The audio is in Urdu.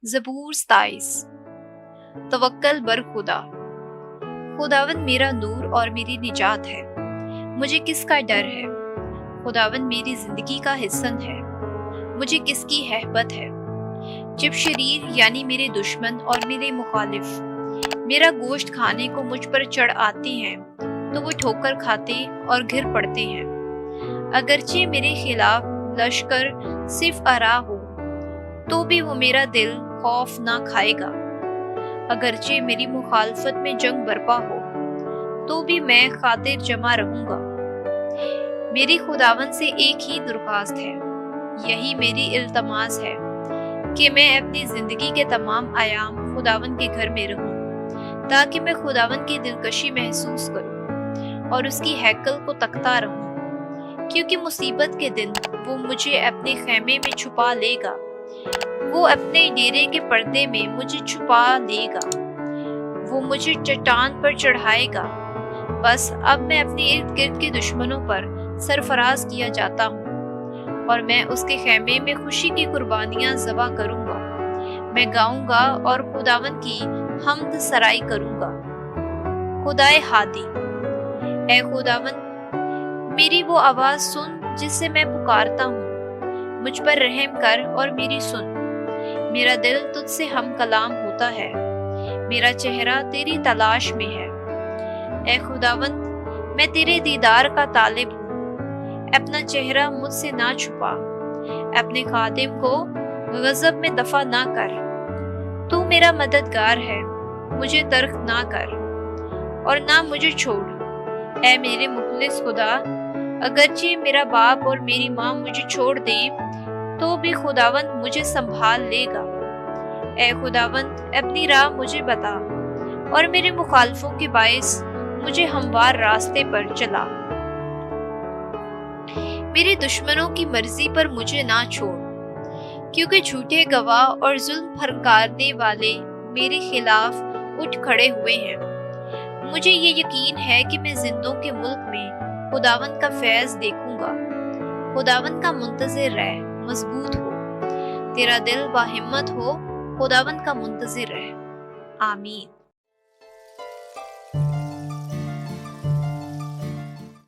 زبور 27 توکل بر خدا۔ خداوند میرا نور اور میری نجات ہے، مجھے کس کا ڈر ہے؟ خداوند میری زندگی کا حصن ہے، مجھے کس کی ہیبت ہے؟ جب شریر یعنی میرے دشمن اور میرے مخالف میرا گوشت کھانے کو مجھ پر چڑھ آتے ہیں تو وہ ٹھوکر کھاتے اور گر پڑتے ہیں۔ اگرچہ میرے خلاف لشکر صف آرا ہو تو بھی وہ میرا دل خوف نہ کھائے گا۔ اگرچہ میری مخالفت میں جنگ برپا ہو تو بھی میں خاطر جمع رہوں گا۔ میری خداوند سے ایک ہی درخواست ہے، یہی میری التماس ہے کہ میں اپنی زندگی کے تمام ایام خداوند کے گھر میں رہوں، تاکہ میں خداوند کی دلکشی محسوس کروں اور اس کی ہیکل کو تکتا رہوں، کیونکہ مصیبت کے دن وہ مجھے اپنے خیمے میں چھپا لے گا، وہ اپنے ڈیرے کے پردے میں مجھے چھپا لے گا، وہ مجھے چٹان پر چڑھائے گا۔ بس اب میں اپنے ارد گرد کے دشمنوں پر سرفراز کیا جاتا ہوں، اور میں اس کے خیمے میں خوشی کی قربانیاں ذبح کروں گا۔ میں گاؤں گا اور خداوند کی حمد سرائی کروں گا۔ خدائے ہادی، اے خداوند میری وہ آواز سن جس سے میں پکارتا ہوں، مجھ پر رحم کر اور میری سن۔ میرا دل تجھ سے ہم کلام ہوتا ہے، میرا چہرہ تیری تلاش میں ہے۔ اے خداوند میں تیرے دیدار کا طالب ہوں، اپنا چہرہ مجھ سے نہ چھپا، اپنے خادم کو غضب میں دفع نہ کر۔ تو میرا مددگار ہے، مجھے ترک نہ کر اور نہ مجھے چھوڑ۔ اے میرے مخلص خدا، اگرچہ میرا باپ اور میری ماں مجھے چھوڑ دیں تو بھی خداوند مجھے سنبھال لے گا۔ اے خداوند اپنی راہ مجھے بتا اور میرے مخالفوں کے باعث مجھے ہموار راستے پر چلا۔ میرے دشمنوں کی مرضی پر مجھے نہ چھوڑ، کیونکہ جھوٹے گواہ اور ظلم پھنکارنے والے میرے خلاف اٹھ کھڑے ہوئے ہیں۔ مجھے یہ یقین ہے کہ میں زندوں کے ملک میں خداوند کا فیض دیکھوں گا۔ خداوند کا منتظر رہ، مضبوط ہو، تیرا دل باہمت ہو، خداوند کا منتظر رہ۔ آمین۔